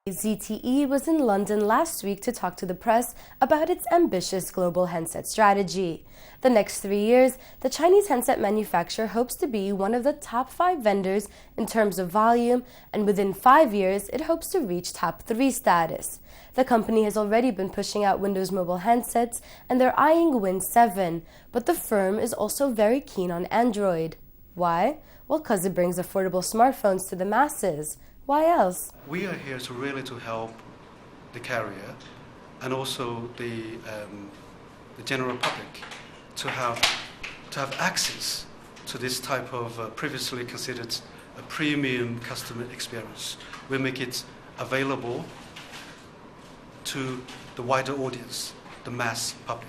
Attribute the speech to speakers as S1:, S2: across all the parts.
S1: ZTE was in London last week to talk to the press about its ambitious global handset strategy. The next 3 years, the Chinese handset manufacturer hopes to be one of the top 5 vendors in terms of volume, and within 5 years, it hopes to reach top 3 status. The company has already been pushing out Windows Mobile handsets, and they're eyeing Win 7, but the firm is also very keen on Android. Why? Well, because it brings affordable smartphones to the masses. Why else?
S2: We are here to help the carrier and also the general public to have access to this type of previously considered a premium customer experience. We make it available to the wider audience, the mass public.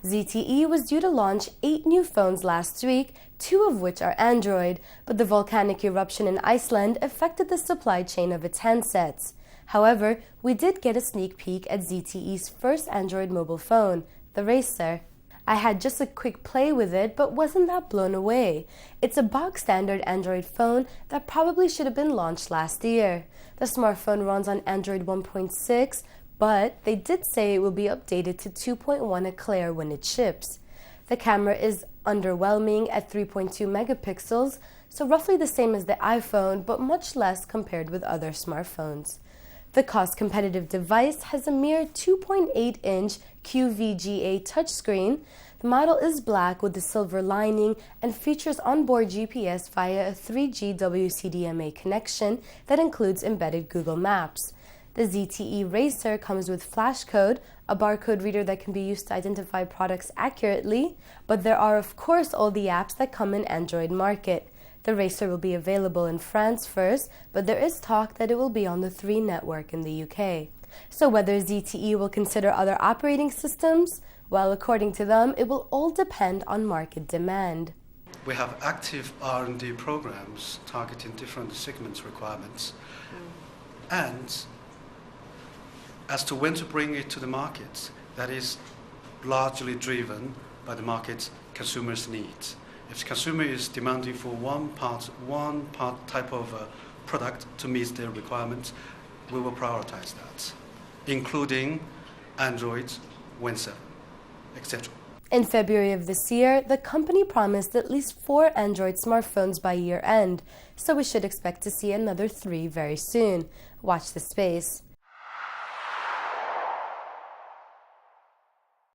S1: ZTE was due to launch 8 new phones last week, 2 of which are Android, but the volcanic eruption in Iceland affected the supply chain of its handsets. However, we did get a sneak peek at ZTE's first Android mobile phone, the Racer. I had just a quick play with it, but wasn't that blown away. It's a bog-standard Android phone that probably should have been launched last year. The smartphone runs on Android 1.6, but they did say it will be updated to 2.1 eclair when it ships. The camera is underwhelming at 3.2 megapixels, so roughly the same as the iPhone, but much less compared with other smartphones. The cost-competitive device has a mere 2.8-inch QVGA touchscreen. The model is black with a silver lining and features onboard GPS via a 3G WCDMA connection that includes embedded Google Maps. The ZTE Racer comes with flash code, a barcode reader that can be used to identify products accurately, but there are of course all the apps that come in Android market. The Racer will be available in France first, but there is talk that it will be on the 3 network in the UK. So whether ZTE will consider other operating systems? Well, according to them, it will all depend on market demand.
S2: We have active R&D programs targeting different segments requirements. And as to when to bring it to the market, that is largely driven by the market consumers' needs. If the consumer is demanding for one part type of product to meet their requirements, we will prioritize that, including Android, Win 7, etc.
S1: In February of this year, the company promised at least 4 Android smartphones by year end, so we should expect to see another 3 very soon. Watch the space.